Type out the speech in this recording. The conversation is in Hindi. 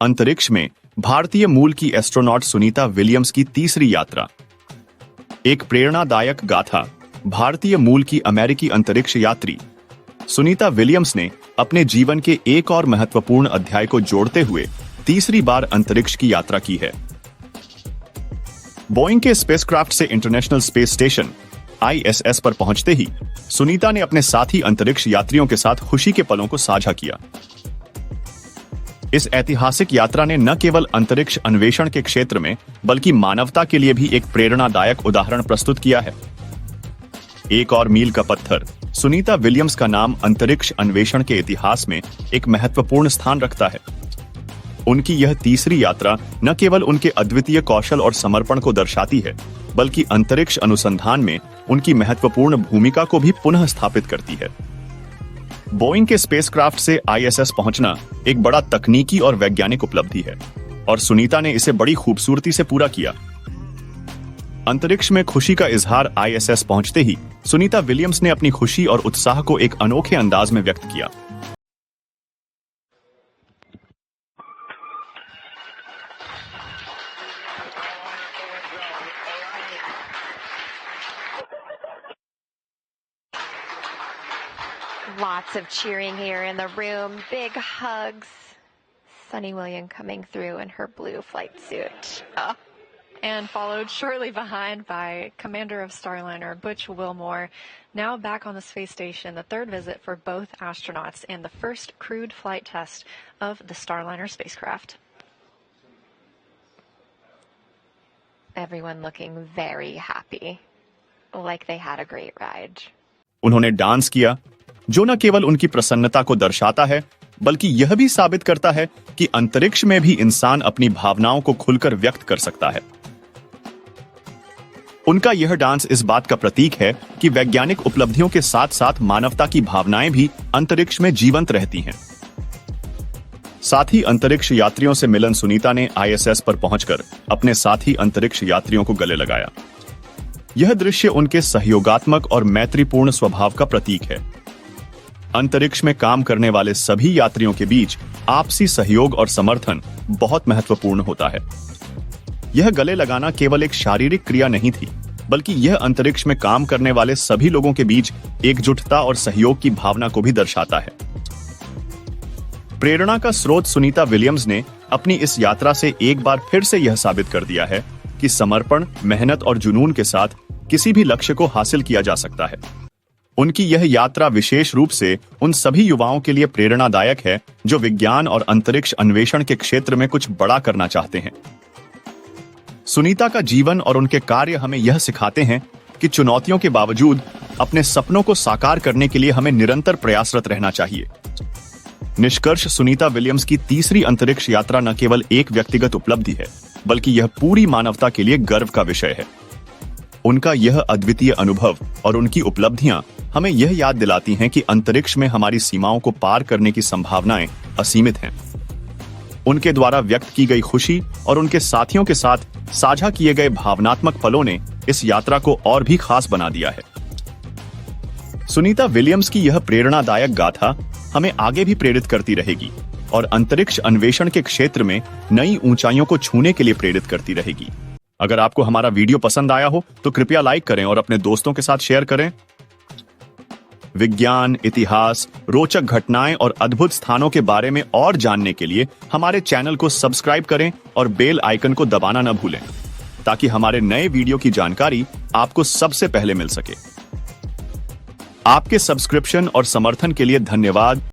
अंतरिक्ष में भारतीय मूल की एस्ट्रोनॉट सुनीता विलियम्स की तीसरी यात्रा। एक प्रेरणादायक गाथा। भारतीय मूल की अमेरिकी अंतरिक्ष यात्री सुनीता विलियम्स ने अपने जीवन के एक और महत्वपूर्ण अध्याय को जोड़ते हुए तीसरी बार अंतरिक्ष की यात्रा की है। बोइंग के स्पेसक्राफ्ट से इंटरनेशनल स्पेस स्टेशन ISS पर पहुंचते ही सुनीता ने अपने साथी अंतरिक्ष यात्रियों के साथ खुशी के पलों को साझा किया। इस ऐतिहासिक यात्रा ने न केवल अंतरिक्ष अन्वेषण के क्षेत्र में बल्कि मानवता के लिए भी एक प्रेरणादायक उदाहरण प्रस्तुत किया है। एक और मील का पत्थर। सुनीता विलियम्स का नाम अंतरिक्ष अन्वेषण के इतिहास में एक महत्वपूर्ण स्थान रखता है। उनकी यह तीसरी यात्रा न केवल उनके अद्वितीय कौशल और समर्पण को दर्शाती है, बल्कि अंतरिक्ष अनुसंधान में उनकी महत्वपूर्ण भूमिका को भी पुनः स्थापित करती है। बोइंग के स्पेसक्राफ्ट से ISS पहुंचना एक बड़ा तकनीकी और वैज्ञानिक उपलब्धि है और सुनीता ने इसे बड़ी खूबसूरती से पूरा किया। अंतरिक्ष में खुशी का इजहार ISS पहुंचते ही सुनीता विलियम्स ने अपनी खुशी और उत्साह को एक अनोखे अंदाज में व्यक्त किया। Lots of cheering here in the room, big hugs. Sunny William coming through in her blue flight suit. And followed shortly behind by Commander of Starliner, Butch Wilmore, now back on the space station, the third visit for both astronauts and the first crewed flight test of the Starliner spacecraft. Everyone looking very happy, like they had a great ride. उन्होंने डांस किया, जो न केवल उनकी प्रसन्नता को दर्शाता है, बल्कि यह भी साबित करता है कि अंतरिक्ष में भी इंसान अपनी भावनाओं को खुलकर व्यक्त कर सकता है। उनका यह डांस इस बात का प्रतीक है कि वैज्ञानिक उपलब्धियों के साथ साथ मानवता की भावनाएं भी अंतरिक्ष में जीवंत रहती हैं। साथ ही अंतरिक्ष यात्रियों से मिलन सुनीता ने ISS पर पहुंचकर अपने साथी अंतरिक्ष यात्रियों को गले लगाया। यह दृश्य उनके सहयोगात्मक और मैत्रीपूर्ण स्वभाव का प्रतीक है। अंतरिक्ष में काम करने वाले सभी यात्रियों के बीच आपसी सहयोग और समर्थन बहुत महत्वपूर्ण होता है। यह गले लगाना केवल एक शारीरिक क्रिया नहीं थी, बल्कि यह अंतरिक्ष में काम करने वाले सभी लोगों के बीच एकजुटता और सहयोग की भावना को भी दर्शाता है। प्रेरणा का स्रोत सुनीता विलियम्स ने अपनी इस यात्रा से एक बार फिर से यह साबित कर दिया है कि समर्पण, मेहनत और जुनून के साथ किसी भी लक्ष्य को हासिल किया जा सकता है। उनकी यह यात्रा विशेष रूप से उन सभी युवाओं के लिए प्रेरणादायक है जो विज्ञान और अंतरिक्ष अन्वेषण के क्षेत्र में कुछ बड़ा करना चाहते हैं। सुनीता का जीवन और उनके कार्य हमें यह सिखाते हैं कि चुनौतियों के बावजूद अपने सपनों को साकार करने के लिए हमें निरंतर प्रयासरत रहना चाहिए। निष्कर्ष, सुनीता विलियम्स की तीसरी अंतरिक्ष यात्रा न केवल एक व्यक्तिगत उपलब्धि है, बल्कि यह पूरी मानवता के लिए गर्व का विषय है। उनका यह अद्वितीय अनुभव और उनकी उपलब्धियां हमें यह याद दिलाती हैं कि अंतरिक्ष में हमारी सीमाओं को पार करने की संभावनाएं असीमित हैं। उनके द्वारा व्यक्त की गई खुशी और उनके साथियों के साथ साझा किए गए भावनात्मक पलों ने इस यात्रा को और भी खास बना दिया है। सुनीता विलियम्स की यह प्रेरणादायक गाथा हमें आगे भी प्रेरित करती रहेगी और अंतरिक्ष अन्वेषण के क्षेत्र में नई ऊंचाइयों को छूने के लिए प्रेरित करती रहेगी। अगर आपको हमारा वीडियो पसंद आया हो तो कृपया लाइक करें और अपने दोस्तों के साथ शेयर करें। विज्ञान, इतिहास, रोचक घटनाएं और अद्भुत स्थानों के बारे में और जानने के लिए हमारे चैनल को सब्सक्राइब करें और बेल आइकन को दबाना न भूलें, ताकि हमारे नए वीडियो की जानकारी आपको सबसे पहले मिल सके। आपके सब्सक्रिप्शन और समर्थन के लिए धन्यवाद।